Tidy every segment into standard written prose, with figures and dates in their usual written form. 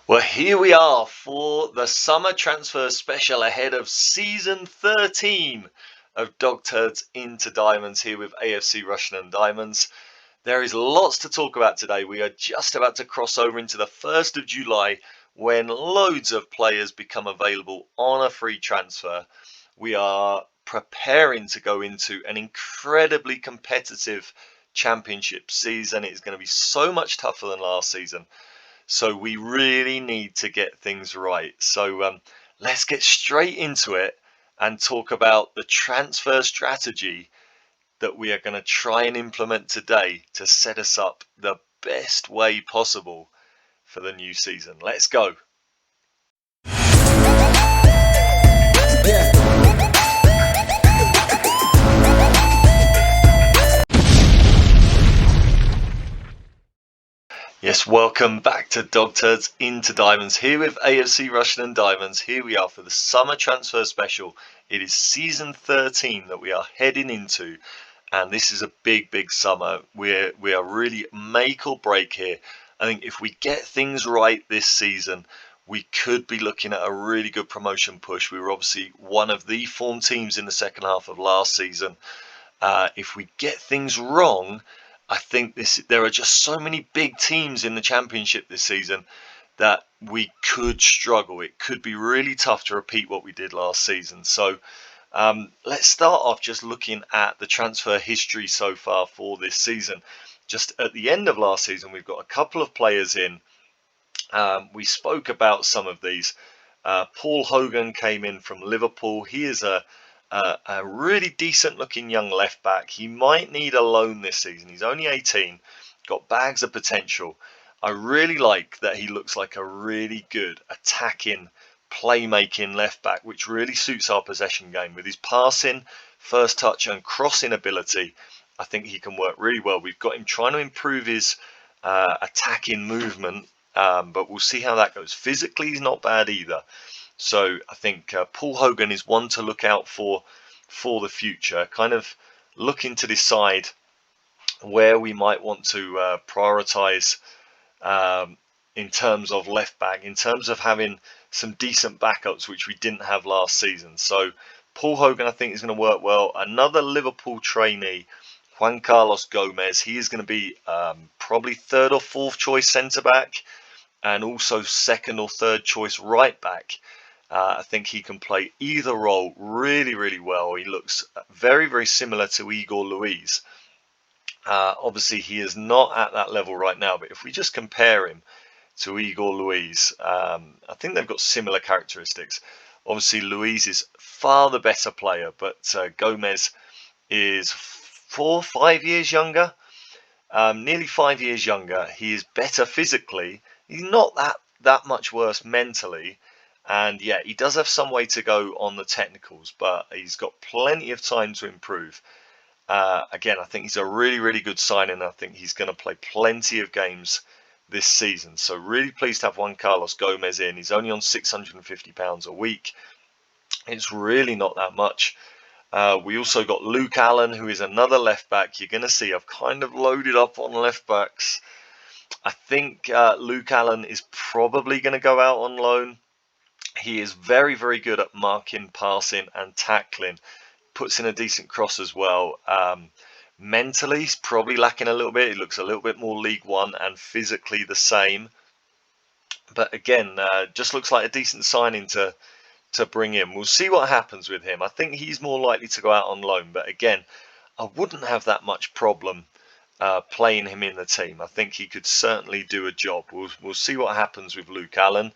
Well, here we are for the summer transfer special ahead of season 13 of Dog Turds into Diamonds here with AFC Russian and Diamonds. There is lots to talk about today. We are just about to cross over into the 1st of July when loads of players become available on a free transfer. We are preparing to go into an incredibly competitive championship season. It is going to be so much tougher than last season. So we really need to get things right. So let's get straight into it and talk about the transfer strategy that we are going to try and implement today to set us up the best way possible for the new season. Let's go. Yes, welcome back to Dog Turds into Diamonds here with AFC Russian and Diamonds. Here we are for the summer transfer special. It is season 13 that we are heading into, and this is a big summer. We are really make or break here. I think if we get things right this season, we could be looking at a really good promotion push. We were obviously one of the form teams in the second half of last season. If we get things wrong, I think there are just so many big teams in the championship this season that we could struggle. It could be really tough to repeat what we did last season. So let's start off just looking at the transfer history so far for this season. Just at the end of last season, we've got a couple of players in. We spoke about some of these. Paul Hogan came in from Liverpool. He is a really decent looking young left back. He might need a loan this season. He's only 18, got bags of potential. I really like that he looks like a really good attacking, playmaking left back, which really suits our possession game. With his passing, first touch and crossing ability, I think he can work really well. We've got him trying to improve his attacking movement, but we'll see how that goes. Physically, he's not bad either. So I think Paul Hogan is one to look out for the future, kind of looking to decide where we might want to prioritise in terms of left back, in terms of having some decent backups, which we didn't have last season. So Paul Hogan, I think, is going to work well. Another Liverpool trainee, Juan Carlos Gomez, he is going to be probably third or fourth choice centre back, and also second or third choice right back. I think he can play either role really well. He looks very similar to Igor Luiz. Obviously, he is not at that level right now, but if we just compare him to Igor Luiz, I think they've got similar characteristics. Obviously, Luiz is far the better player, but Gomez is 4-5 years younger, nearly 5 years younger. He is better physically. He's not that much worse mentally. And yeah, he does have some way to go on the technicals, but he's got plenty of time to improve. Again, I think he's a really good signing. I think he's going to play plenty of games this season. So really pleased to have Juan Carlos Gomez in. He's only on £650 a week. It's really not that much. We also got Luke Allen, who is another left back. You're going to see I've kind of loaded up on left backs. I think Luke Allen is probably going to go out on loan. He is very good at marking, passing and tackling. Puts in a decent cross as well. Mentally, he's probably lacking a little bit. He looks a little bit more League One, and physically the same. But again, just looks like a decent signing to bring in. We'll see what happens with him. I think he's more likely to go out on loan. But again, I wouldn't have that much problem playing him in the team. I think he could certainly do a job. We'll see what happens with Luke Allen.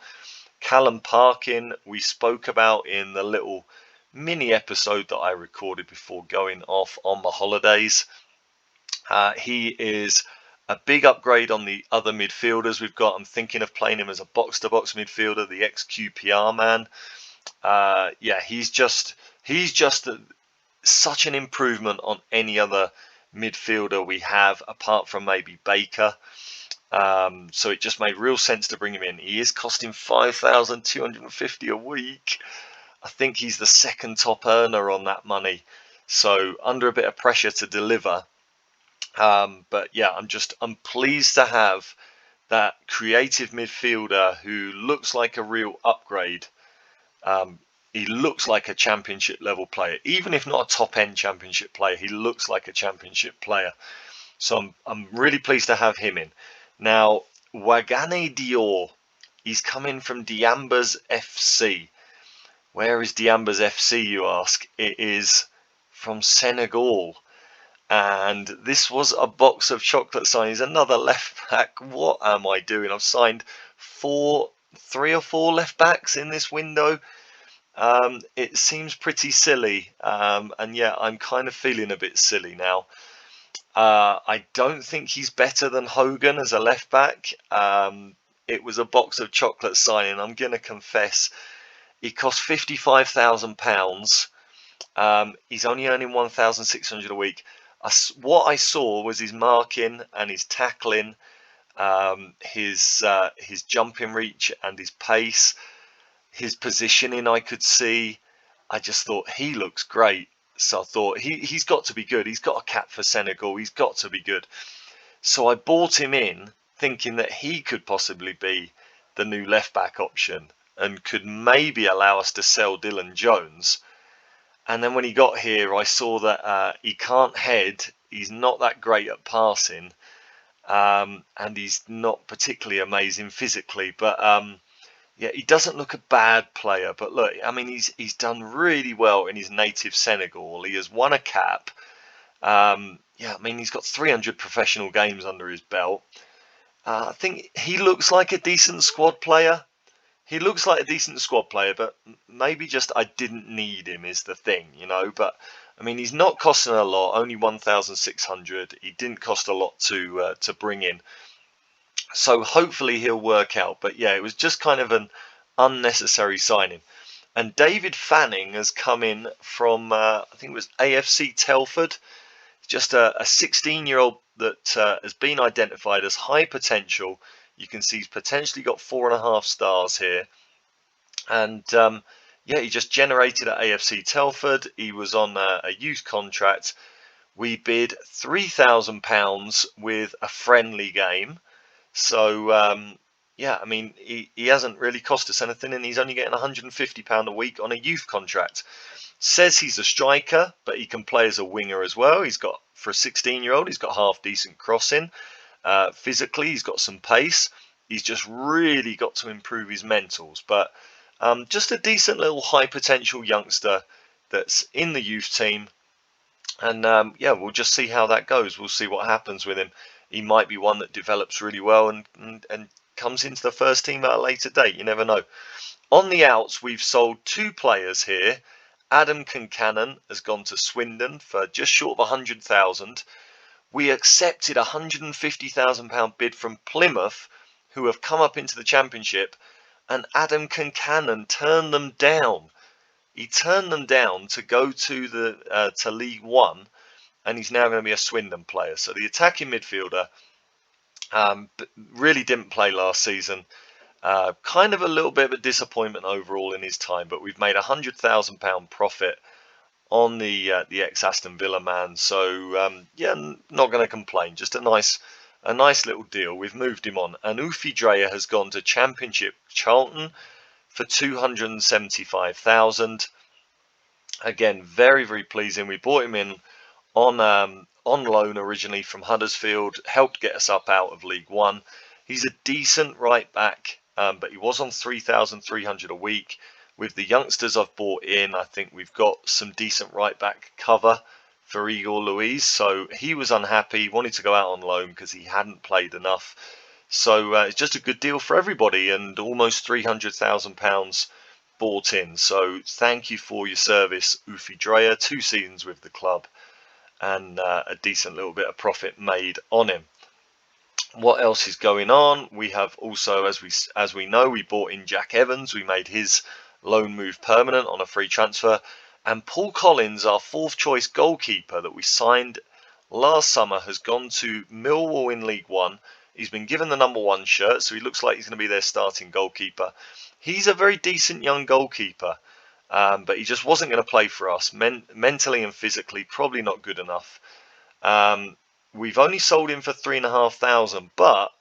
Callum Parkin, we spoke about in the little mini episode that I recorded before going off on my holidays. He is a big upgrade on the other midfielders we've got. I'm thinking of playing him as a box-to-box midfielder, the ex-QPR man. Yeah, he's just such an improvement on any other midfielder we have, apart from maybe Baker. So it just made real sense to bring him in. He is costing £5,250 a week. I think he's the second top earner on that money, so under a bit of pressure to deliver. But yeah, I'm pleased to have that creative midfielder who looks like a real upgrade. He looks like a championship level player, even if not a top end championship player. He looks like a championship player. So I'm really pleased to have him in. Now, Wagane Dior, he's coming from Diambas FC. Where is Diambas FC, you ask? It is from Senegal. And this was a box of chocolate signings, another left back. What am I doing? I've signed three or four left backs in this window. It seems pretty silly. And yeah, I'm kind of feeling a bit silly now. I don't think he's better than Hogan as a left back. It was a box of chocolate signing. I'm going to confess, he cost £55,000. He's only earning 1,600 a week. What I saw was his marking and his tackling, his jumping reach and his pace, his positioning. I could see. I just thought he looks great. So I thought he's got to be good. He's got a cap for Senegal. He's got to be good. So I bought him in thinking that he could possibly be the new left back option and could maybe allow us to sell Dylan Jones. And then when he got here, I saw that he can't head. He's not that great at passing. And he's not particularly amazing physically. But yeah, he doesn't look a bad player, but look, I mean, he's done really well in his native Senegal. He has won a cap. Yeah, I mean, he's got 300 professional games under his belt. I think he looks like a decent squad player. He looks like a decent squad player, but maybe just I didn't need him is the thing, you know. But I mean, he's not costing a lot, only 1,600. He didn't cost a lot to bring in. So hopefully he'll work out. But yeah, it was just kind of an unnecessary signing. And David Fanning has come in from, I think it was AFC Telford. Just a 16-year-old that has been identified as high potential. You can see he's potentially got 4.5 stars here. And yeah, he just generated at AFC Telford. He was on a youth contract. We bid £3,000 with a friendly game. So, yeah, I mean, he hasn't really cost us anything, and he's only getting £150 a week on a youth contract. Says he's a striker, but he can play as a winger as well. He's got, for a 16-year-old, he's got half decent crossing. Physically, he's got some pace. He's just really got to improve his mentals. But just a decent little high potential youngster that's in the youth team. And yeah, we'll just see how that goes. We'll see what happens with him. He might be one that develops really well and comes into the first team at a later date. You never know. On the outs, we've sold 2 players here. Adam Concannon has gone to Swindon for just short of 100,000. We accepted a £150,000 bid from Plymouth, who have come up into the Championship, and Adam Concannon turned them down. He turned them down to go to to League One, and he's now going to be a Swindon player. So the attacking midfielder really didn't play last season. Kind of a little bit of a disappointment overall in his time, but we've made £100,000 profit on the ex-Aston Villa man. So yeah, not going to complain. Just a nice little deal. We've moved him on. And Ufi Dreyer has gone to Championship Charlton for 275,000. Again, very, very pleasing. We bought him in on loan originally from Huddersfield, helped get us up out of League One. He's a decent right back, but he was on 3,300 a week. With the youngsters I've bought in, I think we've got some decent right back cover for Igor Luiz. So he was unhappy, wanted to go out on loan because he hadn't played enough. So it's just a good deal for everybody, and almost £300,000 bought in. So thank you for your service, Ufi Dreyer. 2 seasons with the club, and a decent little bit of profit made on him. What else is going on? We have also, as we know, we bought in Jack Evans. We made his loan move permanent on a free transfer. And Paul Collins, our 4th choice goalkeeper that we signed last summer, has gone to Millwall in League One. He's been given the number 1 shirt, so he looks like he's going to be their starting goalkeeper. He's a very decent young goalkeeper, but he just wasn't going to play for us. Mentally and physically, probably not good enough. We've only sold him for 3,500, but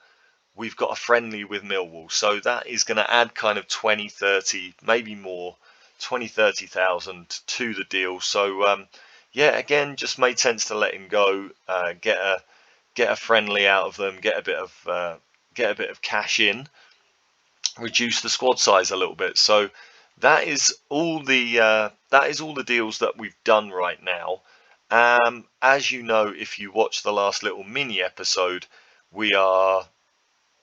we've got a friendly with Millwall. So that is going to add kind of 20, 30, maybe more, 20, 30,000 to the deal. So yeah, again, just made sense to let him go, get a friendly out of them, get a bit of cash in, reduce the squad size a little bit. So that is all the deals that we've done right now. As you know, if you watch the last little mini episode, we are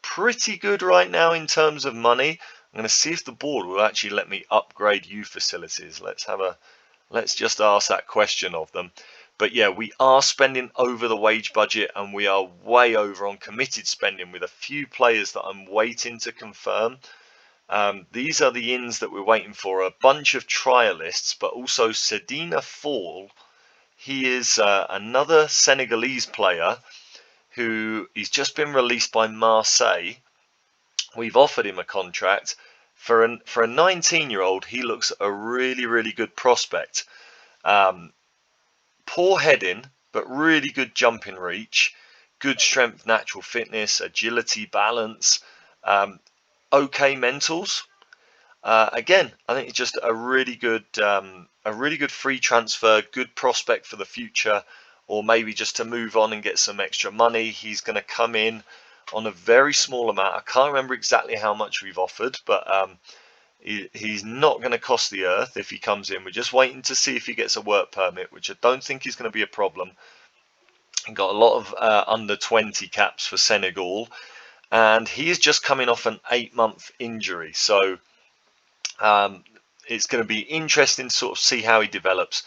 pretty good right now in terms of money. I'm going to see if the board will actually let me upgrade youth facilities. Let's just ask that question of them. But yeah, we are spending over the wage budget, and we are way over on committed spending with a few players that I'm waiting to confirm. These are the ins that we're waiting for. A bunch of trialists, but also Sedina Fall. He is another Senegalese player who he's just been released by Marseille. We've offered him a contract. For a 19-year-old, he looks a really, really good prospect. Poor heading, but really good jumping reach, good strength, natural fitness, agility, balance, okay mentals. Again, I think it's just a really good free transfer, good prospect for the future, or maybe just to move on and get some extra money. He's going to come in on a very small amount. I can't remember exactly how much we've offered, but he's not going to cost the earth if he comes in. We're just waiting to see if he gets a work permit, which I don't think is going to be a problem. He got a lot of under 20 caps for Senegal, and he is just coming off an 8-month injury. So it's going to be interesting to sort of see how he develops.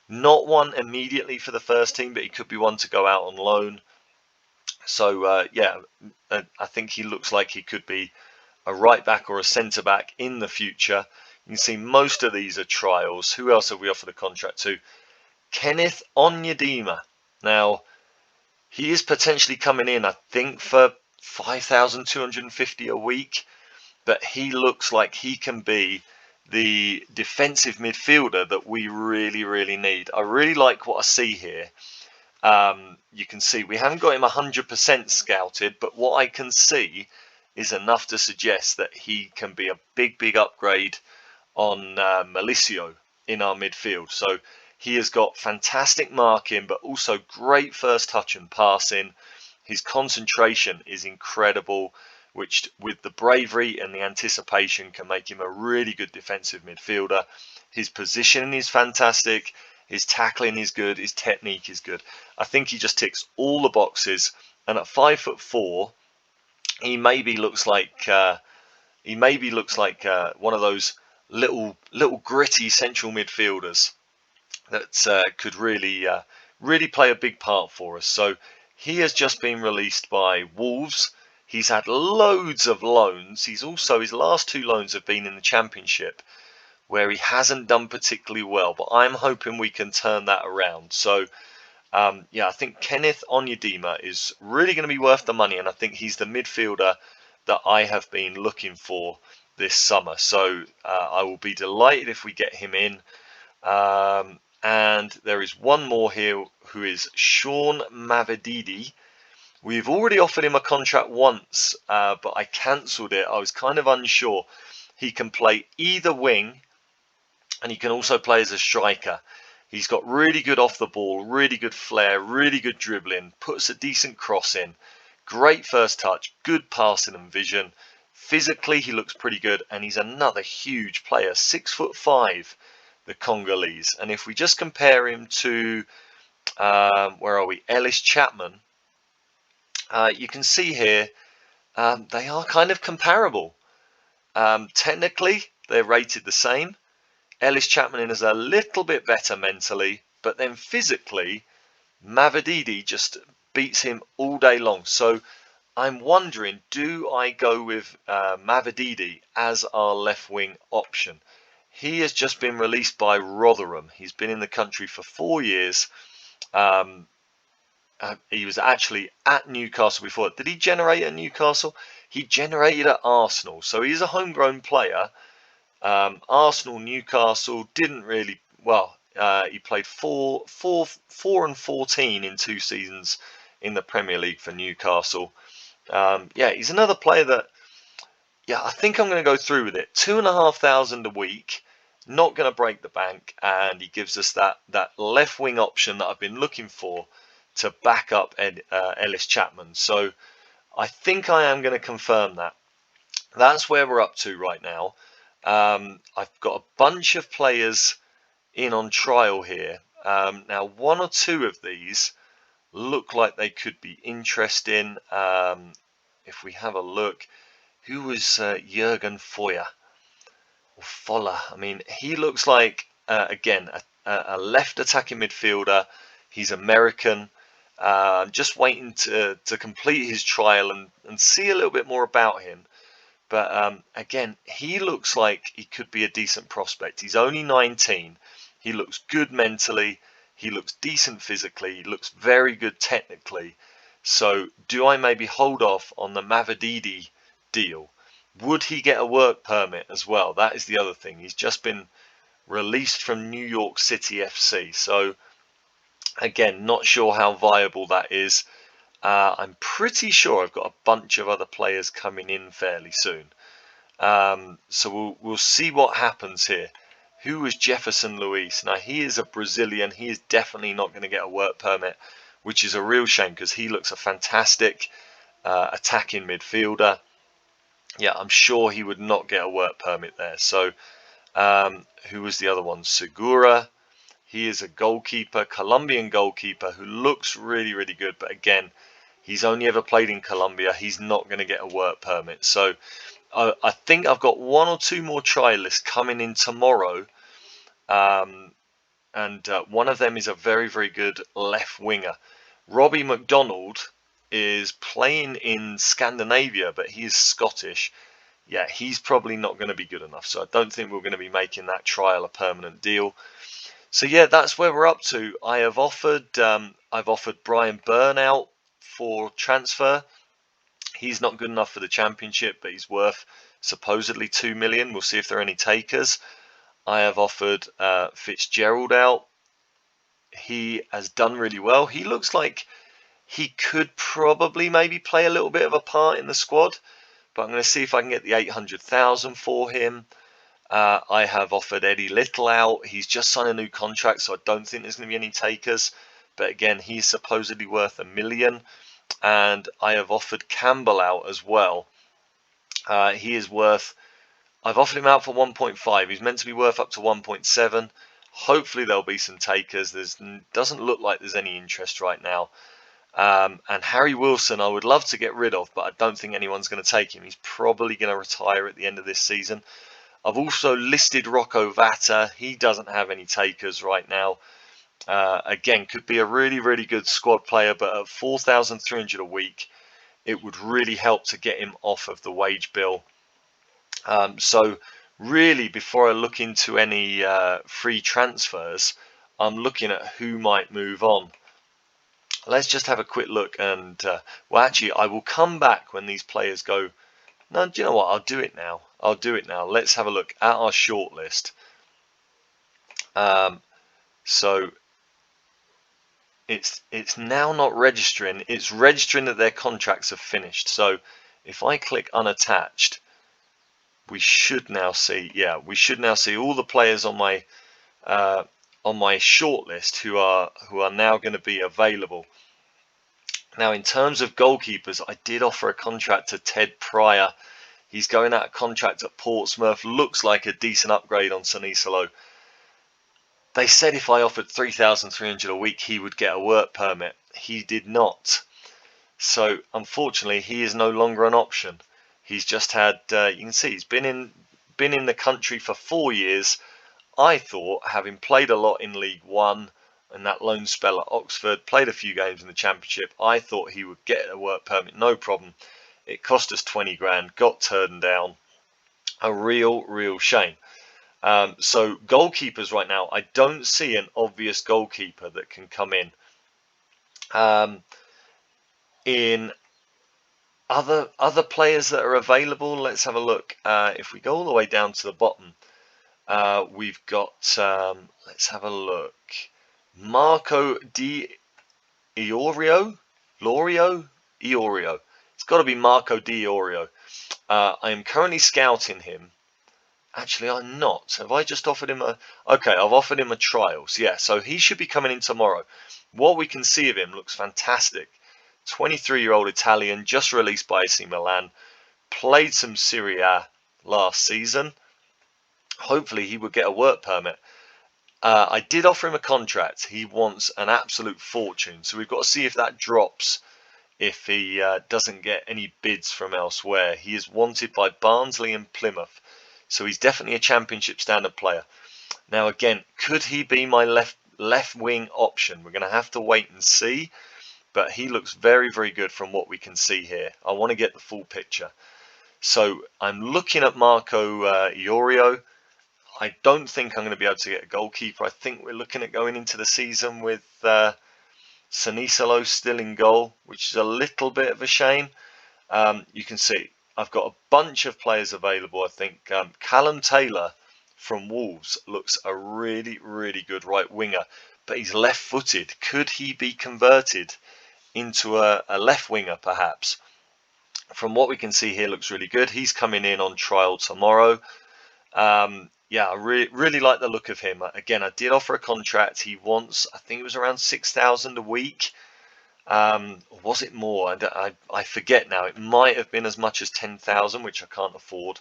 Not one immediately for the first team, but he could be one to go out on loan. So yeah, I think he looks like he could be a right back or a centre back in the future. You can see most of these are trials. Who else have we offered a contract to? Kenneth Onyedema. Now, he is potentially coming in, I think, for 5,250 a week, but he looks like he can be the defensive midfielder that we really, really need. I really like what I see here. You can see we haven't got him 100% scouted, but what I can see is enough to suggest that he can be a big upgrade on Malicio in our midfield. So he has got fantastic marking, but also great first touch and passing. His concentration is incredible, which with the bravery and the anticipation can make him a really good defensive midfielder. His positioning is fantastic. His tackling is good. His technique is good. I think he just ticks all the boxes. And at 5'4", he maybe looks like one of those little gritty central midfielders that could really play a big part for us. So he has just been released by Wolves. He's had loads of loans. His last 2 loans have been in the Championship, where he hasn't done particularly well. But I'm hoping we can turn that around. So yeah, I think Kenneth Onyedema is really going to be worth the money, and I think he's the midfielder that I have been looking for this summer. So I will be delighted if we get him in. And there is one more here who is Sean Mavididi. We've already offered him a contract once, but I cancelled it. I was kind of unsure. He can play either wing, and he can also play as a striker. He's got really good off the ball, really good flair, really good dribbling, puts a decent cross in, great first touch, good passing and vision. Physically, he looks pretty good, and he's another huge player, 6'5", the Congolese. And if we just compare him to, where are we, Ellis Chapman, you can see here they are kind of comparable. Technically, they're rated the same. Ellis Chapman is a little bit better mentally, but then physically, Mavididi just beats him all day long. So I'm wondering, do I go with Mavididi as our left wing option? He has just been released by Rotherham. He's been in the country for 4 years. He was actually at Newcastle before. Did he generate at Newcastle? He generated at Arsenal. So he's a homegrown player. Arsenal, Newcastle didn't really well. He played 4 and 14 in 2 seasons in the Premier League for Newcastle. Yeah, he's another player that, yeah, I think I'm going to go through with it. 2,500 a week, not going to break the bank, and he gives us that left wing option that I've been looking for to back up Ellis Chapman. So I think I am going to confirm that. That's where we're up to right now. I've got a bunch of players in on trial here. Now, one or two of these look like they could be interesting. If we have a look, who was Jurgen Feuer or Foller? I mean, he looks like again a left attacking midfielder. He's American. Just waiting to complete his trial and see a little bit more about him. But again, he looks like he could be a decent prospect. He's only 19. He looks good mentally. He looks decent physically. He looks very good technically. So do I maybe hold off on the Mavididi deal? Would he get a work permit as well? That is the other thing. He's just been released from New York City FC. So again, not sure how viable that is. I'm pretty sure I've got a bunch of other players coming in fairly soon. So we'll see what happens here. Who was Jefferson Luis? Now, he is a Brazilian. He is definitely not going to get a work permit, which is a real shame because he looks a fantastic attacking midfielder. Yeah, I'm sure he would not get a work permit there. So who was the other one? Segura. He is a goalkeeper, Colombian goalkeeper, who looks really, really good. But again, he's only ever played in Colombia. He's not going to get a work permit. So I think I've got one or two more trialists coming in tomorrow. And one of them is a very, very good left winger. Robbie McDonald is playing in Scandinavia, but he is Scottish. Yeah, he's probably not going to be good enough. So I don't think we're going to be making that trial a permanent deal. So yeah, that's where we're up to. I've offered Brian Burnout for transfer. He's not good enough for the championship, but he's worth supposedly 2 million. We'll see if there are any takers. I have offered Fitzgerald out. He has done really well. He looks like he could probably maybe play a little bit of a part in the squad, but I'm going to see if I can get the 800,000 for him. I have offered Eddie Little out. He's just signed a new contract, so I don't think there's going to be any takers. But again, he's supposedly worth 1 million. And I have offered Campbell out as well. He is worth, I've offered him out for 1.5. He's meant to be worth up to 1.7. Hopefully there'll be some takers. Doesn't look like there's any interest right now. And Harry Wilson I would love to get rid of, but I don't think anyone's going to take him. He's probably going to retire at the end of this season. I've also listed Rocco Vata. He doesn't have any takers right now. Again, could be a really, really good squad player, but at 4,300 a week, it would really help to get him off of the wage bill. So really, before I look into any free transfers, I'm looking at who might move on. Let's just have a quick look, and well, actually, I will come back when these players go. No, do you know what? I'll do it now. Let's have a look at our shortlist. So it's now not registering. It's registering that their contracts have finished. So if I click unattached, we should now see. Yeah, we should now see all the players on my shortlist who are now going to be available. Now, in terms of goalkeepers, I did offer a contract to Ted Pryor. He's going out of contract at Portsmouth. Looks like a decent upgrade on Sanisalo. They said if I offered 3,300 a week, he would get a work permit. He did not. So, unfortunately, he is no longer an option. He's just had, you can see, he's been in the country for 4 years. I thought, having played a lot in League One and that loan spell at Oxford, played a few games in the Championship, I thought he would get a work permit, no problem. It cost us 20 grand, got turned down. A real shame. So goalkeepers right now, I don't see an obvious goalkeeper that can come in. In other players that are available, let's have a look. If we go all the way down to the bottom, we've got, let's have a look. Marco Di Iorio? Iorio? It's got to be Marco Di Iorio. I am currently scouting him. Actually, I'm not. Have I just offered him a... Okay, I've offered him a trial. So he should be coming in tomorrow. What we can see of him looks fantastic. 23-year-old Italian, just released by AC Milan. Played some Serie A last season. Hopefully he would get a work permit. I did offer him a contract. He wants an absolute fortune. So we've got to see if that drops if he doesn't get any bids from elsewhere. He is wanted by Barnsley and Plymouth. So he's definitely a championship standard player. Now again, could he be my left wing option? We're going to have to wait and see. But he looks very, very good from what we can see here. I want to get the full picture. So I'm looking at Marco Iorio. I don't think I'm going to be able to get a goalkeeper. I think we're looking at going into the season with Sanisalo still in goal, which is a little bit of a shame. You can see I've got a bunch of players available. I think Callum Taylor from Wolves looks a really, really good right winger, but he's left-footed. Could he be converted into a left winger perhaps? From what we can see here, looks really good. He's coming in on trial tomorrow. Yeah, I really like the look of him. Again, I did offer a contract. He wants, I think it was around 6,000 a week. Or was it more? I forget now. It might have been as much as 10,000, which I can't afford.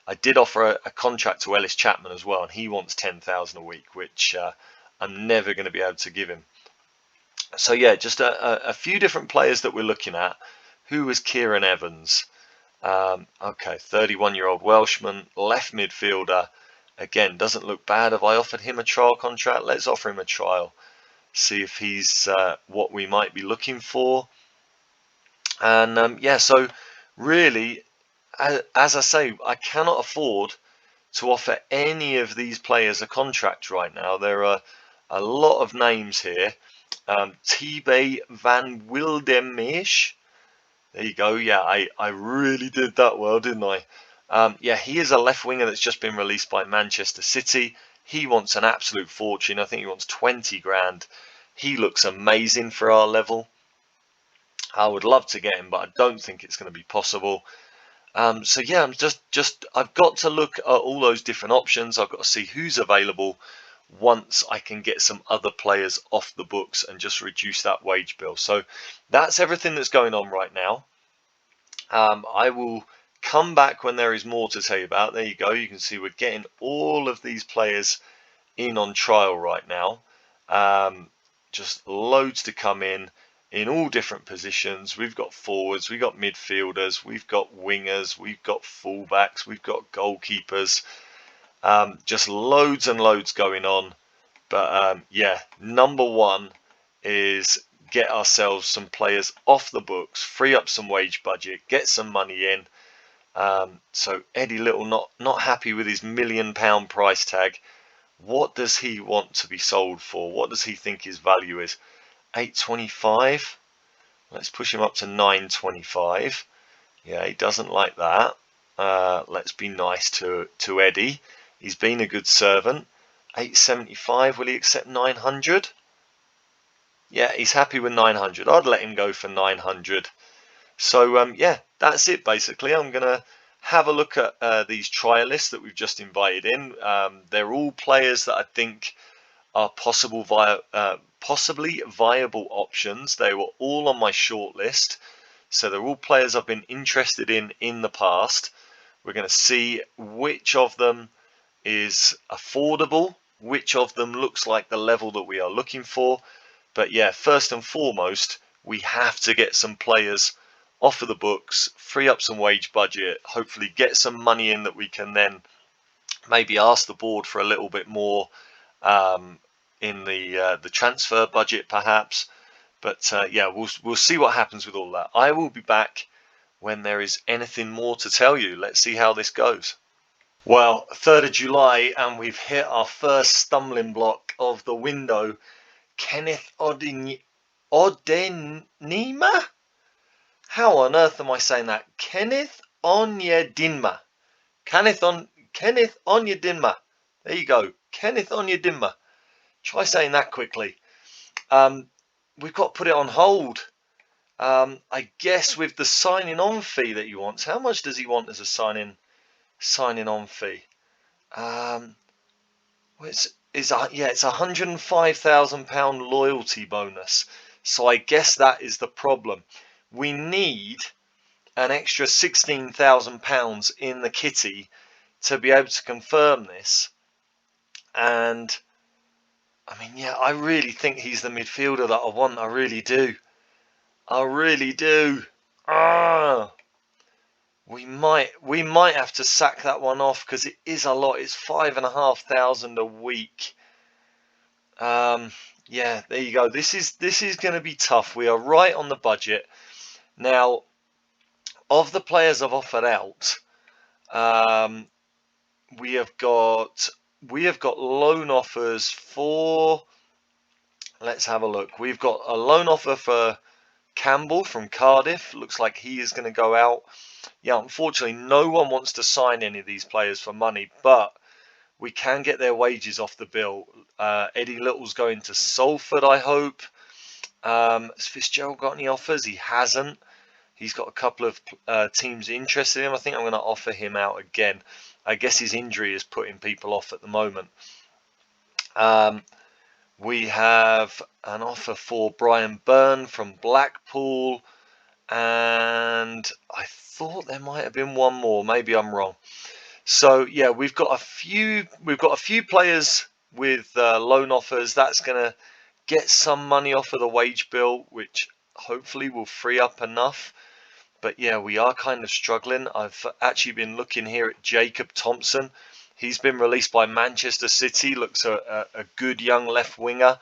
I did offer a contract to Ellis Chapman as well, and he wants 10,000 a week, which I'm never going to be able to give him. So yeah, just a few different players that we're looking at. Who was Kieran Evans? Okay, 31-year-old Welshman, left midfielder. Again, doesn't look bad. Have I offered him a trial contract? Let's offer him a trial. See if he's what we might be looking for. And yeah, so really, as I say, I cannot afford to offer any of these players a contract right now. There are a lot of names here. Tibay van Wildermeersch. There you go. Yeah, I really did that well, didn't I? Yeah, he is a left winger that's just been released by Manchester City. He wants an absolute fortune. I think he wants 20 grand. He looks amazing for our level. I would love to get him, but I don't think it's going to be possible. So yeah, I'm I've got to look at all those different options. I've got to see who's available once I can get some other players off the books and just reduce that wage bill. So that's everything that's going on right now. I will come back when there is more to tell you about. There you go. You can see we're getting all of these players in on trial right now. Just loads to come in all different positions. We've got forwards, we've got midfielders, we've got wingers, we've got fullbacks, we've got goalkeepers. Just loads and loads going on. But yeah, number one is get ourselves some players off the books, free up some wage budget, get some money in. So Eddie Little not happy with his £1 million price tag. What does he want to be sold for? What does he think his value is? 825. Let's push him up to 925. Yeah, he doesn't like that. Let's be nice to Eddie. He's been a good servant. 875. Will he accept 900? Yeah, he's happy with 900. I'd let him go for 900. So yeah, that's it basically. I'm gonna have a look at these trialists that we've just invited in. They're all players that I think are possibly viable options. They were all on my shortlist, so they're all players I've been interested in the past. We're going to see which of them is affordable, which of them looks like the level that we are looking for. But yeah, first and foremost, we have to get some players off of the books, free up some wage budget, hopefully get some money in that we can then maybe ask the board for a little bit more in the transfer budget perhaps. But yeah, we'll see what happens with all that. I will be back when there is anything more to tell you. Let's see how this goes. Well, 3rd of July, and we've hit our first stumbling block of the window. Kenneth Odenima? How on earth am I saying that? Kenneth Onyedinma. Kenneth Onyedinma. There you go. Kenneth Onyedinma. Try saying that quickly. We've got to put it on hold. I guess with the signing on fee that he wants, how much does he want as a signing on fee? Well, it's £105,000 loyalty bonus. So I guess that is the problem. We need an extra £16,000 in the kitty to be able to confirm this. And I mean, yeah, I really think he's the midfielder that I want. I really do. I really do. Ah, we might have to sack that one off because it is a lot. It's 5,500 a week. Yeah, there you go. This is going to be tough. We are right on the budget now. Of the players I've offered out, um, we have got loan offers for. Let's have a look. We've got a loan offer for Campbell from Cardiff. Looks like he is going to go out. Yeah, unfortunately, no one wants to sign any of these players for money, but we can get their wages off the bill. Eddie Little's going to Salford, I hope. Has Fitzgerald got any offers? He hasn't. He's got a couple of teams interested in him. I think I'm going to offer him out again. I guess his injury is putting people off at the moment. We have an offer for Brian Byrne from Blackpool, and I thought there might have been one more. Maybe I'm wrong. So yeah, we've got a few players with loan offers. That's going to get some money off of the wage bill, which hopefully will free up enough. But yeah, we are kind of struggling. I've actually been looking here at Jacob Thompson. He's been released by Manchester City. Looks a good young left winger.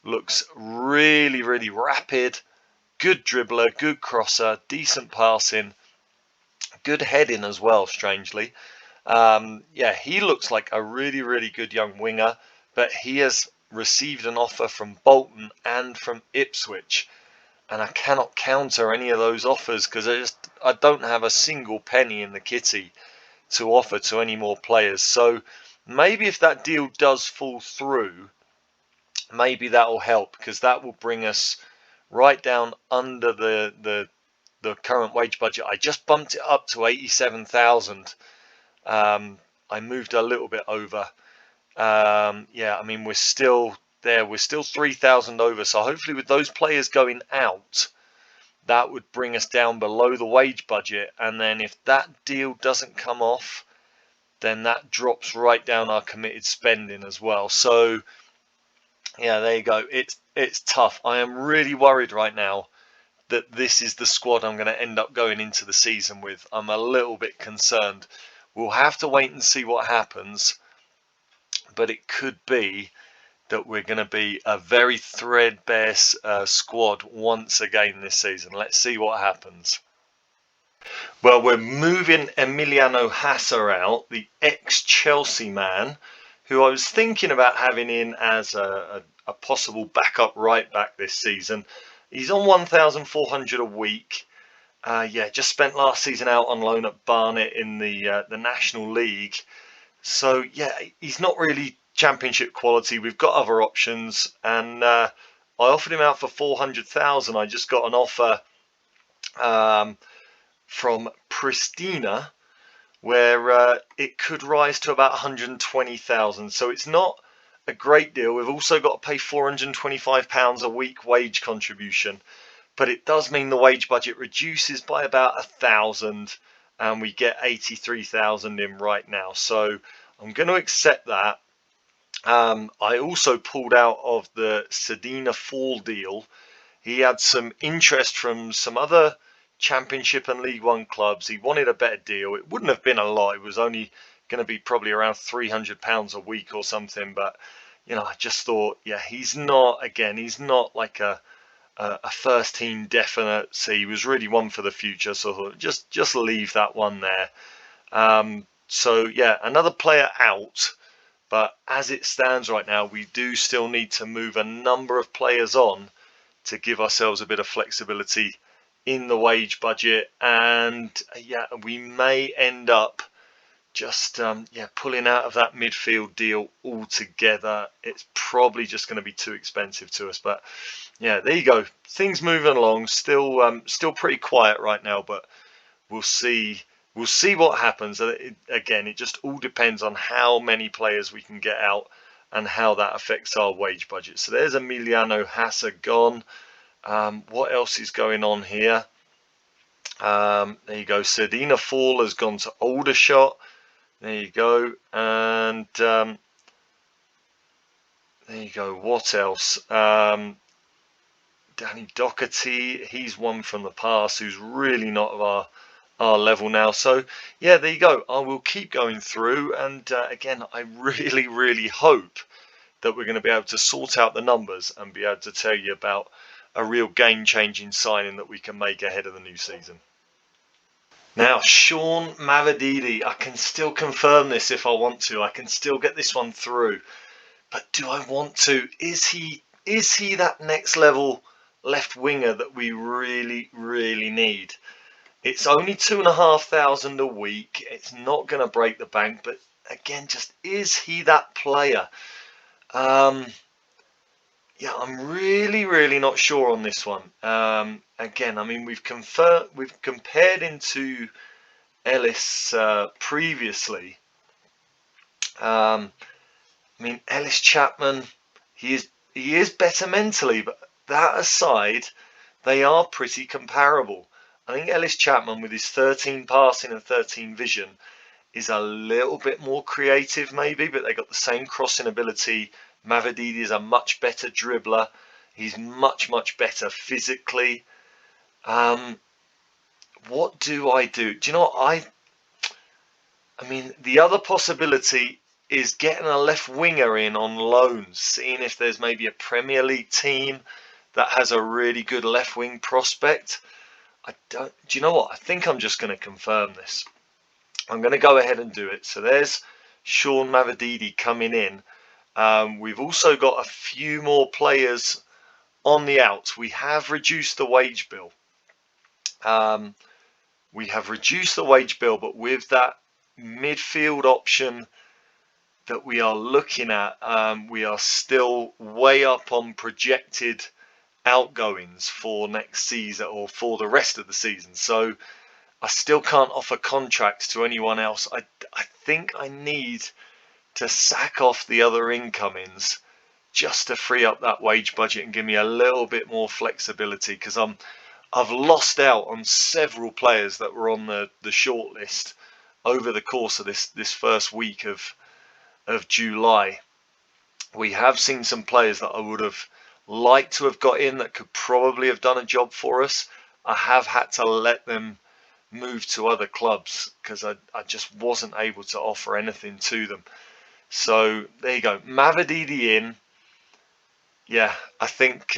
Looks really, really rapid. Good dribbler, good crosser, decent passing, good heading as well, strangely. Yeah, he looks like a really, really good young winger, but he has received an offer from Bolton and from Ipswich, and I cannot counter any of those offers because I don't have a single penny in the kitty to offer to any more players. So maybe if that deal does fall through, maybe that will help because that will bring us right down under the current wage budget. I just bumped it up to 87,000. I moved a little bit over. Yeah, I mean we're still there. We're still 3,000 over. So hopefully with those players going out, that would bring us down below the wage budget. And then if that deal doesn't come off, then that drops right down our committed spending as well. So yeah, there you go. It's tough. I am really worried right now that this is the squad I'm going to end up going into the season with. I'm a little bit concerned. We'll have to wait and see what happens, but it could be that we're going to be a very threadbare squad once again this season. Let's see what happens. Well, we're moving Emiliano Hasser out, the ex-Chelsea man, who I was thinking about having in as a possible backup right back this season. He's on 1,400 a week. Yeah, just spent last season out on loan at Barnet in the National League. So yeah, he's not really championship quality. We've got other options, and I offered him out for 400,000. I just got an offer from Pristina where it could rise to about 120,000. So it's not a great deal. We've also got to pay £425 a week wage contribution, but it does mean the wage budget reduces by about 1,000, and we get 83,000 in right now. So I'm going to accept that. I also pulled out of the Sedina Fall deal. He had some interest from some other Championship and League One clubs. He wanted a better deal. It wouldn't have been a lot. It was only going to be probably around £300 a week or something. But I just thought, yeah, he's not like a first team definite. So he was really one for the future. So I thought just leave that one there. So yeah, another player out. But as it stands right now, we do still need to move a number of players on to give ourselves a bit of flexibility in the wage budget. And yeah, we may end up just pulling out of that midfield deal altogether. It's probably just going to be too expensive to us. But yeah, there you go. Things moving along. Still pretty quiet right now, but we'll see. We'll see what happens. Again, it just all depends on how many players we can get out and how that affects our wage budget. So there's Emiliano Hassa gone. What else is going on here? There you go. Sardina Fall has gone to Aldershot. There you go. And there you go. What else? Danny Doherty, he's one from the past who's really not of our level now. So yeah, there you go. I will keep going through, and again, I really hope that we're going to be able to sort out the numbers and be able to tell you about a real game-changing signing that we can make ahead of the new season. Now, Sean Mavididi, I can still confirm this if I want to. I can still get this one through. But do I want to? Is he that next level left winger that we really need? It's only 2,500 a week. It's not going to break the bank. But again, just is he that player? Yeah, I'm really not sure on this one. Again, I mean, we've compared into Ellis previously. I mean, Ellis Chapman, he is better mentally, but that aside, they are pretty comparable. I think Ellis Chapman, with his 13 passing and 13 vision, is a little bit more creative maybe, but they got the same crossing ability. Mavididi is a much better dribbler. He's much better physically. What do I do? Do you know what? I mean, the other possibility is getting a left winger in on loan, seeing if there's maybe a Premier League team that has a really good left wing prospect. Do you know what? I think I'm just going to confirm this. I'm going to go ahead and do it. So there's Sean Mavididi coming in. We've also got a few more players on the outs. We have reduced the wage bill. But with that midfield option that we are looking at, we are still way up on projected outgoings for next season or for the rest of the season. So I still can't offer contracts to anyone else. I think I need to sack off the other incomings just to free up that wage budget and give me a little bit more flexibility, because I've lost out on several players that were on the short list over the course of this first week of July. We have seen some players that I would have liked to have got in that could probably have done a job for us. I have had to let them move to other clubs because I just wasn't able to offer anything to them. So there you go, Mavididi in. Yeah, I think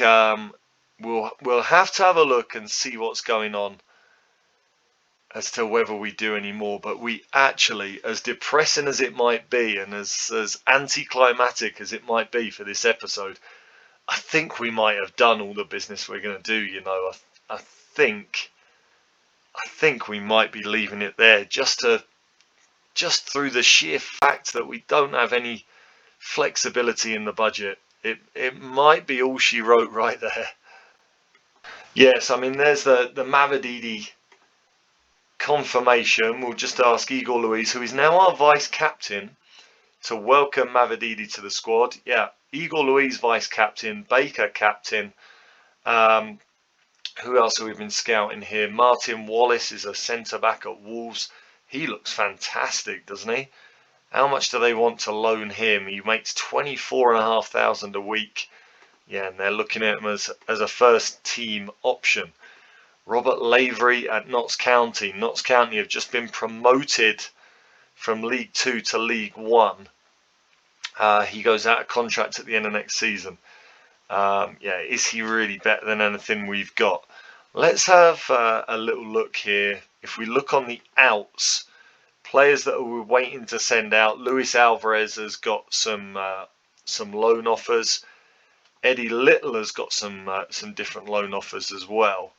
we'll have to have a look and see what's going on as to whether we do any more. But we actually, as depressing as it might be and as anticlimactic as it might be for this episode, I think we might have done all the business we're going to do. You know, I think we might be leaving it there just through the sheer fact that we don't have any flexibility in the budget. It might be all she wrote right there. Yes, I mean, there's the Mavididi confirmation. We'll just ask Igor Luiz, who is now our vice captain, to welcome Mavididi to the squad. Yeah, Igor Luiz vice captain, Baker captain. Who else have we been scouting here? Martin Wallace is a centre back at Wolves. He looks fantastic, doesn't he? How much do they want to loan him? He makes 24,500 a week. Yeah, and they're looking at him as a first team option. Robert Lavery at Notts County. Notts County have just been promoted from League 2 to League 1. He goes out of contract at the end of next season. Yeah, is he really better than anything we've got? Let's have a little look here. If we look on the outs, players that we're waiting to send out, Luis Alvarez has got some loan offers. Eddie Little has got some different loan offers as well.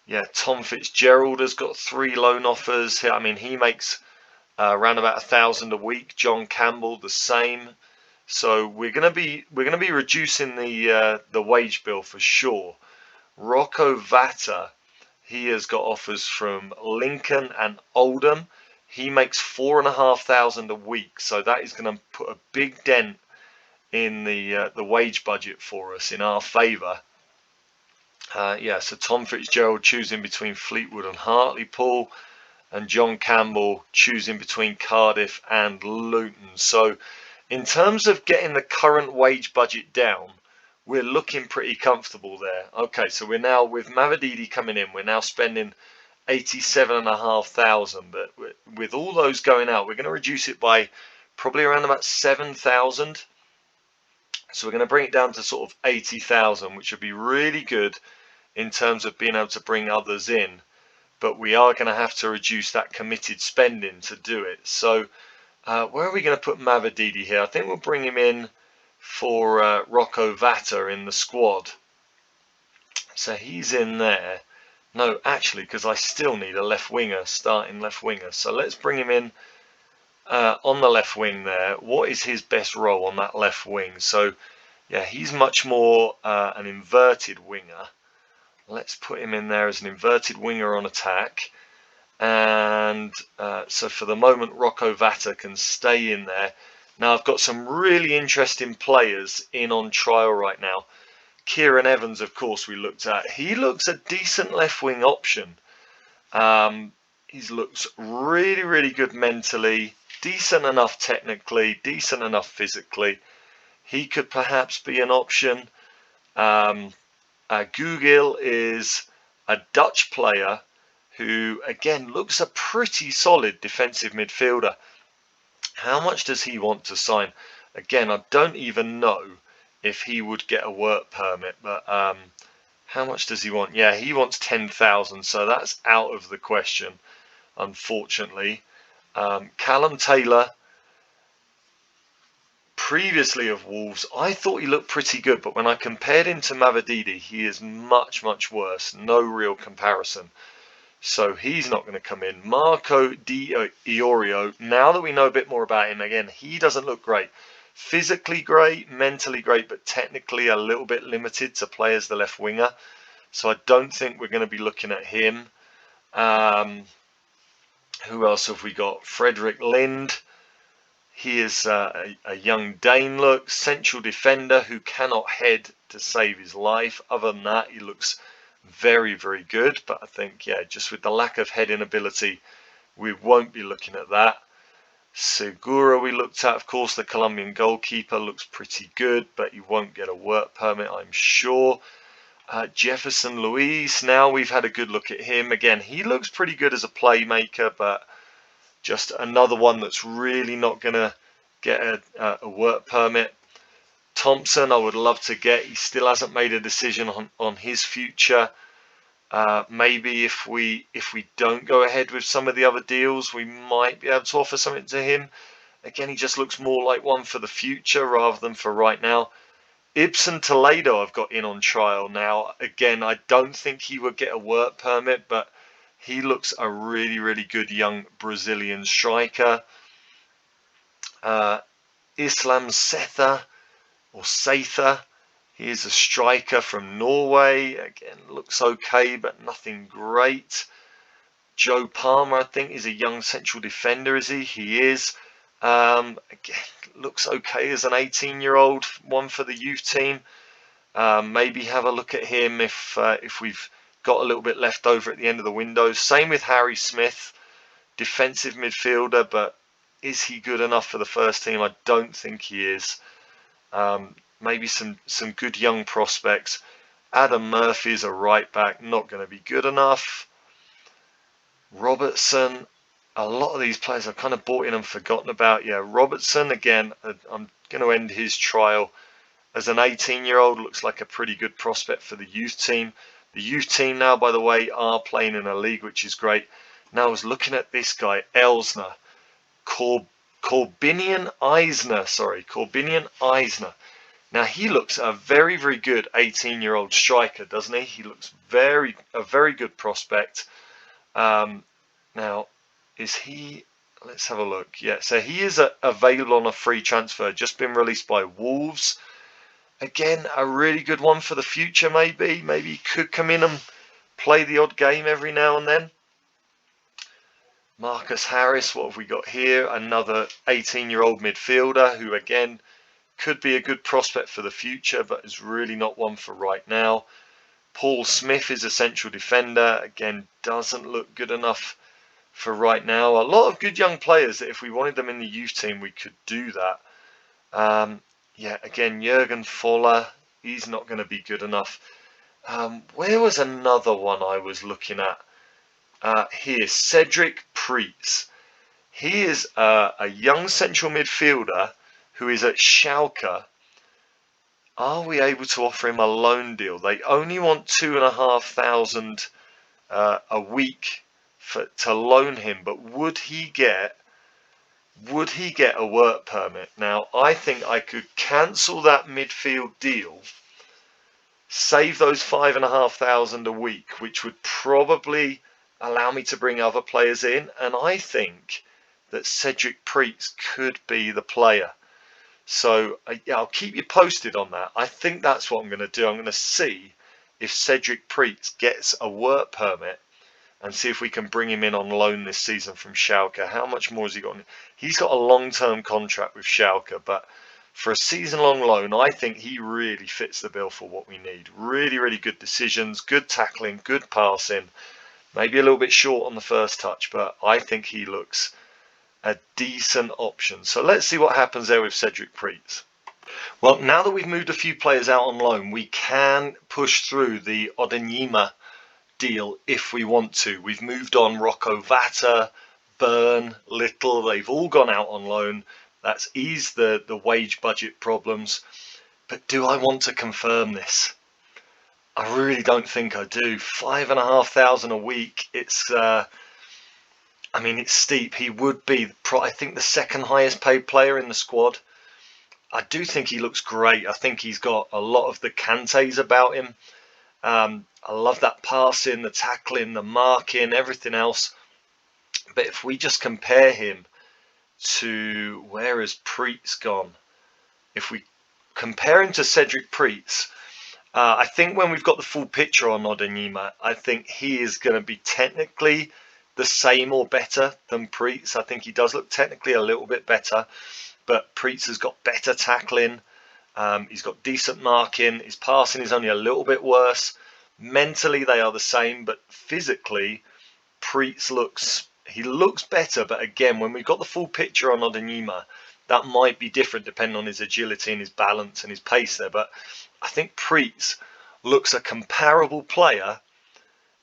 Yeah, Tom Fitzgerald has got 3 loan offers. I mean, he makes around about 1,000 a week. John Campbell the same. So we're gonna be reducing the wage bill for sure. Rocco Vata, he has got offers from Lincoln and Oldham. He makes 4,500 a week, so that is going to put a big dent in the wage budget for us in our favour. Yeah, so Tom Fitzgerald choosing between Fleetwood and Hartlepool, and John Campbell choosing between Cardiff and Luton. So in terms of getting the current wage budget down, we're looking pretty comfortable there. Okay, so we're now with Mavididi coming in, we're now spending 87,500, but with all those going out, we're going to reduce it by probably around about 7,000. So we're going to bring it down to sort of 80,000, which would be really good in terms of being able to bring others in. But we are going to have to reduce that committed spending to do it. So where are we going to put Mavididi here? I think we'll bring him in for Rocco Vata in the squad. So he's in there. No, actually, because I still need a left winger, starting left winger. So let's bring him in on the left wing there. What is his best role on that left wing? So yeah, he's much more an inverted winger. Let's put him in there as an inverted winger on attack. And so for the moment, Rocco Vata can stay in there. Now I've got some really interesting players in on trial right now. Kieran Evans, of course, we looked at. He looks a decent left wing option. He looks really, really good mentally, decent enough technically, decent enough physically. He could perhaps be an option. Gugil is a Dutch player who, again, looks a pretty solid defensive midfielder. How much does he want to sign? Again, I don't even know if he would get a work permit, but how much does he want? Yeah, he wants 10,000, so that's out of the question, unfortunately. Callum Taylor, previously of Wolves, I thought he looked pretty good, but when I compared him to Mavididi, he is much, much worse. No real comparison. So he's not going to come in. Marco Di Iorio, now that we know a bit more about him, again, he doesn't look great. Physically great, mentally great, but technically a little bit limited to play as the left winger. So I don't think we're going to be looking at him. Who else have we got? Frederick Lind. He is a young Dane look, central defender who cannot head to save his life. Other than that, he looks very, very good. But I think, yeah, just with the lack of heading ability, we won't be looking at that. Segura we looked at, of course, the Colombian goalkeeper looks pretty good, but he won't get a work permit, I'm sure. Jefferson Luis, now we've had a good look at him. Again, he looks pretty good as a playmaker, but just another one that's really not going to get a work permit. Thompson, I would love to get. He still hasn't made a decision on his future. Maybe if we don't go ahead with some of the other deals, we might be able to offer something to him. Again, he just looks more like one for the future rather than for right now. Ibsen Toledo I've got in on trial now. Again, I don't think he would get a work permit, but he looks a really, really good young Brazilian striker. Islam Setha, or Satha, he is a striker from Norway. Again, looks okay, but nothing great. Joe Palmer, I think, is a young central defender, is he? He is. Again, looks okay as an 18-year-old, one for the youth team. Maybe have a look at him if we've got a little bit left over at the end of the window. Same with Harry Smith, defensive midfielder, but is he good enough for the first team? I don't think he is. Maybe some good young prospects. Adam Murphy's a right back, not going to be good enough. Robertson, a lot of these players I've kind of bought in and forgotten about. Yeah, Robertson, again, I'm going to end his trial. As an 18-year-old, looks like a pretty good prospect for the youth team. The youth team now, by the way, are playing in a league, which is great. Now I was looking at this guy, Elsner, Corbinian Eisner. Now he looks a very, very good 18-year-old striker, doesn't he? He looks a very good prospect. Now, is he? Let's have a look. Yeah, so he is available on a free transfer, just been released by Wolves. Again, a really good one for the future, maybe. Maybe he could come in and play the odd game every now and then. Marcus Harris, what have we got here? Another 18-year-old midfielder who, again, could be a good prospect for the future, but is really not one for right now. Paul Smith is a central defender. Again, doesn't look good enough for right now. A lot of good young players that if we wanted them in the youth team, we could do that. Yeah, again, Jurgen Foller, he's not going to be good enough. Where was another one I was looking at? Here, Cedric Preetz. He is a young central midfielder who is at Schalke. Are we able to offer him a loan deal? They only want 2,500 a week to loan him, but would he get a work permit? Now, I think I could cancel that midfield deal, save those 5,500 a week, which would probably allow me to bring other players in, and I think that Cedric Preetz could be the player. So yeah, I'll keep you posted on that. I think that's what I'm going to do. I'm going to see if Cedric Preetz gets a work permit and see if we can bring him in on loan this season from Schalke. How much more has he got? He's got a long-term contract with Schalke, but for a season-long loan, I think he really fits the bill for what we need. Really, really good decisions, good tackling, good passing. Maybe a little bit short on the first touch, but I think he looks a decent option. So let's see what happens there with Cedric Preetz. Well, now that we've moved a few players out on loan, we can push through the Odenyima deal if we want to. We've moved on Rocco Vata, Byrne, Little. They've all gone out on loan. That's eased the wage budget problems. But do I want to confirm this? I really don't think I do. 5,500 a week. It's I mean, it's steep. He would be, I think, the second highest paid player in the squad. I do think he looks great. I think he's got a lot of the Kantes about him. I love that passing, the tackling, the marking, everything else. But if we just compare him to, where has Preetz gone? If we compare him to Cedric Preetz, I think when we've got the full picture on Odenyima, I think he is going to be technically the same or better than Preetz. I think he does look technically a little bit better, but Preetz has got better tackling. He's got decent marking. His passing is only a little bit worse. Mentally, they are the same, but physically, Preetz looks better. But again, when we've got the full picture on Odenyima, that might be different depending on his agility and his balance and his pace there. But I think Preetz looks a comparable player,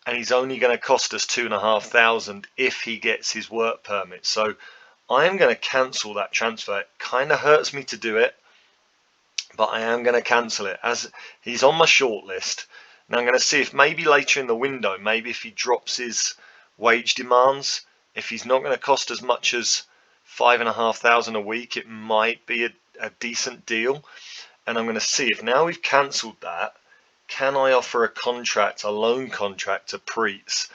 and he's only going to cost us 2,500 if he gets his work permit. So I am going to cancel that transfer. It kind of hurts me to do it, but I am going to cancel it as he's on my short list. Now I'm going to see if maybe later in the window, maybe if he drops his wage demands, if he's not going to cost as much as 5,500 a week, it might be a decent deal. And I'm going to see if now we've cancelled that, can I offer a contract, a loan contract to Preetz?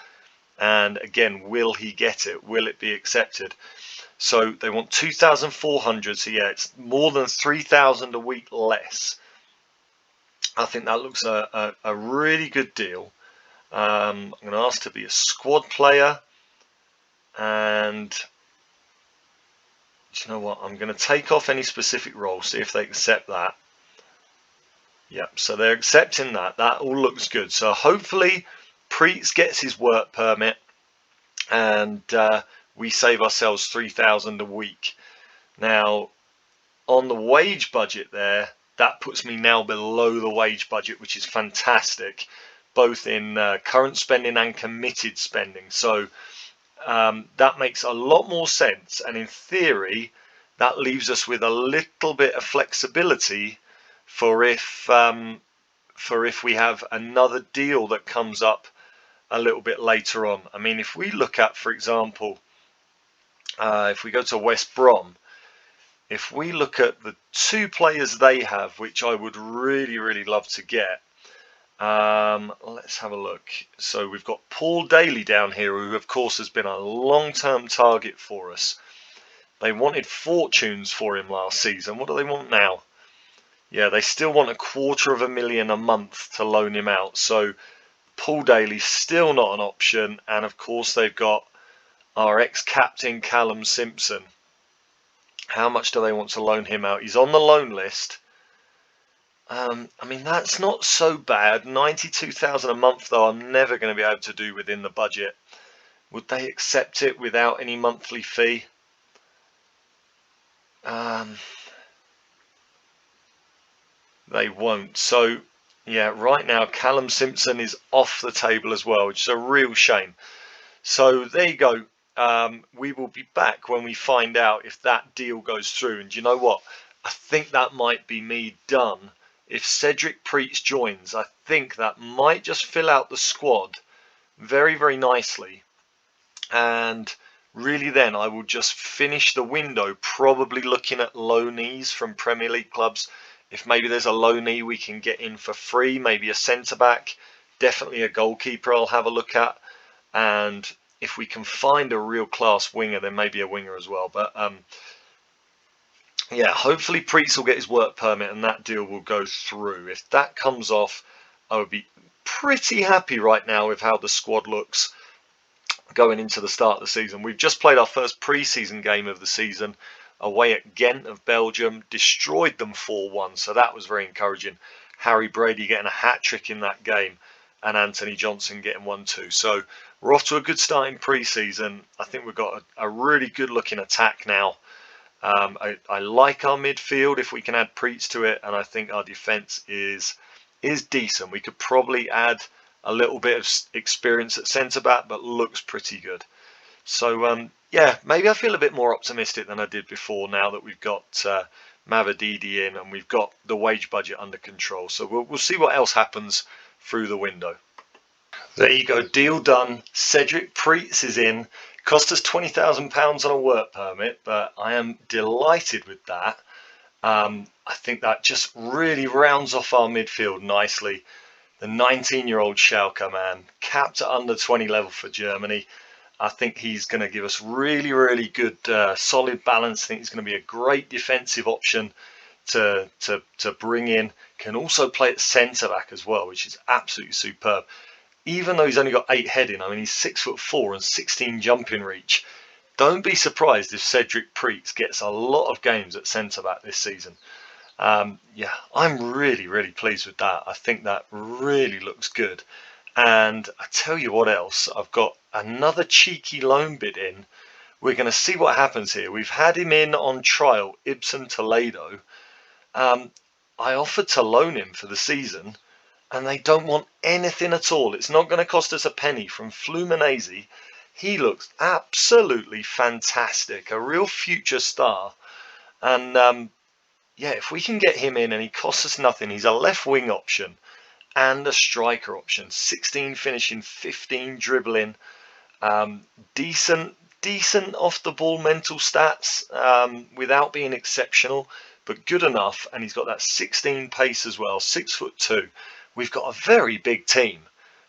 And again, will he get it? Will it be accepted? So they want 2,400. So yeah, it's more than 3,000 a week less. I think that looks a really good deal. I'm going to ask to be a squad player. And do you know what? I'm going to take off any specific role, see if they accept that. Yep, so they're accepting that. That all looks good. So hopefully Preetz gets his work permit and we save ourselves 3,000 a week. Now, on the wage budget there, that puts me now below the wage budget, which is fantastic, both in current spending and committed spending. So that makes a lot more sense. And in theory, that leaves us with a little bit of flexibility for if we have another deal that comes up a little bit later on. I mean, if we look at, for example, if we go to West Brom, if we look at the two players they have, which I would really love to get, let's have a look. So we've got Paul Daly down here, who of course has been a long-term target for us. They wanted fortunes for him last season. What do they want now? Yeah, they still want $250,000 a month to loan him out. So Paul Daly's still not an option. And of course they've got our ex-captain Callum Simpson. How much do they want to loan him out? He's on the loan list. I mean, that's not so bad. 92,000 a month, though, I'm never going to be able to do within the budget. Would they accept it without any monthly fee? They won't. So, yeah, right now, Callum Simpson is off the table as well, which is a real shame. So, there you go. We will be back when we find out if that deal goes through. And do you know what? I think that might be me done. If Cedric Preets joins, I think that might just fill out the squad very nicely. And really then I will just finish the window, probably looking at loanees from Premier League clubs. If maybe there's a loanee we can get in for free, maybe a centre-back, definitely a goalkeeper I'll have a look at. And if we can find a real class winger, then maybe a winger as well. But yeah, hopefully Preets will get his work permit and that deal will go through. If that comes off, I would be pretty happy right now with how the squad looks going into the start of the season. We've just played our first pre-season game of the season away at Ghent of Belgium, destroyed them 4-1, so that was very encouraging. Harry Brady getting a hat-trick in that game and Anthony Johnson getting 1-2. So we're off to a good start in pre-season. I think we've got a really good looking attack now. I like our midfield if we can add Preets to it, and I think our defence is decent. We could probably add a little bit of experience at centre-back, but looks pretty good. So, yeah, maybe I feel a bit more optimistic than I did before now that we've got Mavididi in and we've got the wage budget under control. So we'll see what else happens through the window. There you go, deal done. Cedric Preets is in. Cost us £20,000 on a work permit, but I am delighted with that. I think that just really rounds off our midfield nicely. The 19-year-old Schalke man, capped at under 20 level for Germany. I think he's going to give us really good solid balance. I think he's going to be a great defensive option to bring in. Can also play at centre back as well, which is absolutely superb. Even though he's only got 8 heading, I mean he's 6'4" and 16 jumping reach. Don't be surprised if Cedric Preets gets a lot of games at centre back this season. Yeah, I'm really pleased with that. I think that really looks good. And I tell you what else, I've got another cheeky loan bid in. We're going to see what happens here. We've had him in on trial, Ibsen Toledo. I offered to loan him for the season and they don't want anything at all. It's not going to cost us a penny, from Fluminense. He looks absolutely fantastic, a real future star. And yeah, if we can get him in and he costs us nothing, he's a left wing option and a striker option. 16 finishing, 15 dribbling, decent off the ball mental stats, without being exceptional, but good enough. And he's got that 16 pace as well, 6'2". We've got a very big team.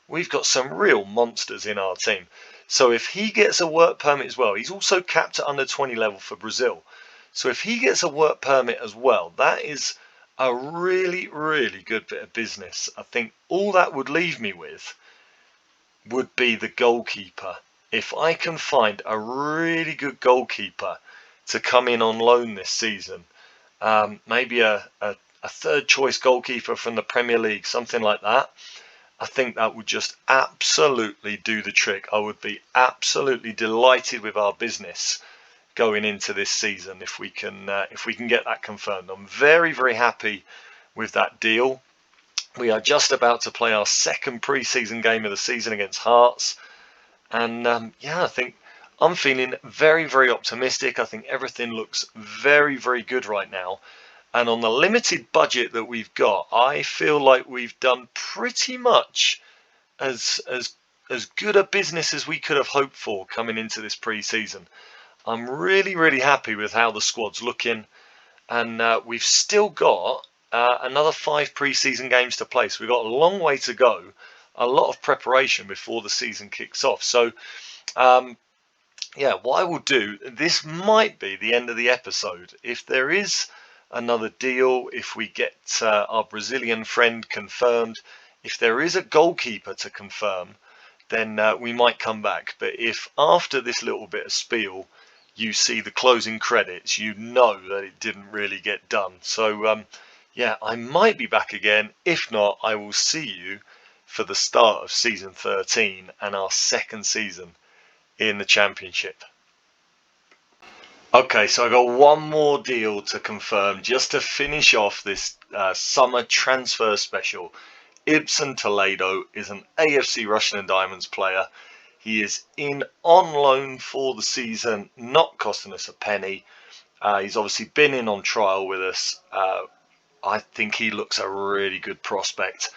We've got some real monsters in our team. So if he gets a work permit as well, he's also capped at under 20 level for Brazil. So if he gets a work permit as well, that is a really good bit of business. I think all that would leave me with would be the goalkeeper. If I can find a really good goalkeeper to come in on loan this season, maybe a third choice goalkeeper from the Premier League, something like that, I think that would just absolutely do the trick. I would be absolutely delighted with our business going into this season if we can get that confirmed. I'm very happy with that deal. We are just about to play our second pre-season game of the season against Hearts, and yeah, I think I'm feeling very optimistic. I think everything looks very good right now. And on the limited budget that we've got, I feel like we've done pretty much as good a business as we could have hoped for coming into this pre-season. I'm really happy with how the squad's looking. and we've still got another 5 pre-season games to play. So we've got a long way to go, a lot of preparation before the season kicks off. So yeah, what I will do, this might be the end of the episode. If there is another deal, if we get our Brazilian friend confirmed, if there is a goalkeeper to confirm, then we might come back. But if after this little bit of spiel you see the closing credits, you know that it didn't really get done. So yeah, I might be back again. If not, I will see you for the start of season 13 and our second season in the championship. Okay, so I got one more deal to confirm just to finish off this summer transfer special. Ibsen Toledo is an AFC Russian and Diamonds player. He is in on loan for the season, not costing us a penny. He's obviously been in on trial with us. I think he looks a really good prospect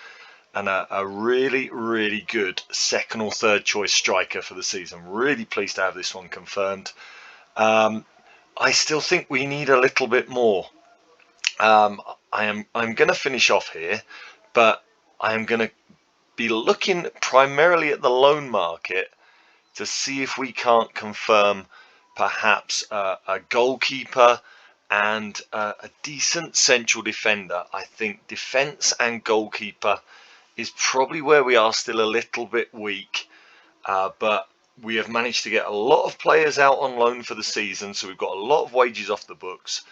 and a really, really good second or third choice striker for the season. Really pleased to have this one confirmed. I still think we need a little bit more. I'm going to finish off here, but I am going to be looking primarily at the loan market to see if we can't confirm perhaps a goalkeeper and a decent central defender. I think defence and goalkeeper is probably where we are still a little bit weak, but we have managed to get a lot of players out on loan for the season, so we've got a lot of wages off the books.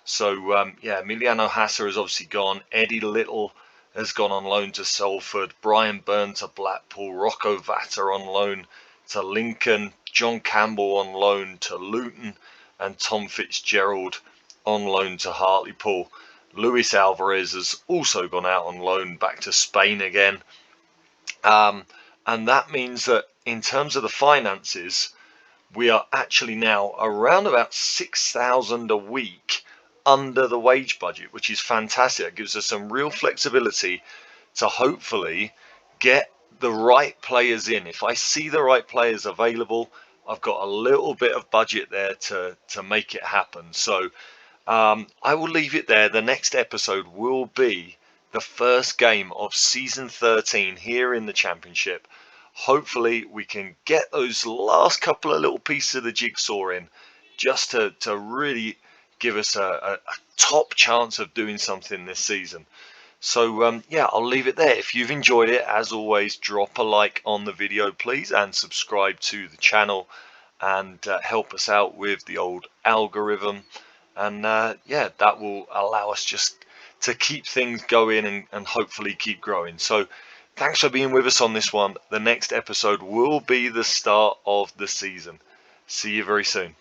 So yeah, Emiliano Hasser has obviously gone. Eddie Little has gone on loan to Salford. Brian Byrne to Blackpool. Rocco Vatter on loan to Lincoln. John Campbell on loan to Luton. And Tom Fitzgerald on loan to Hartlepool. Luis Alvarez has also gone out on loan back to Spain again. And that means that in terms of the finances, we are actually now around about 6,000 a week under the wage budget, which is fantastic. It gives us some real flexibility to hopefully get the right players in. If I see the right players available, I've got a little bit of budget there to make it happen. So I will leave it there. The next episode will be the first game of season 13 here in the championship. Hopefully we can get those last couple of little pieces of the jigsaw in just to really give us a top chance of doing something this season. So yeah, I'll leave it there. If you've enjoyed it, as always, drop a like on the video, please, and subscribe to the channel and help us out with the old algorithm. And yeah, that will allow us just to keep things going and hopefully keep growing. So thanks for being with us on this one. The next episode will be the start of the season. See you very soon.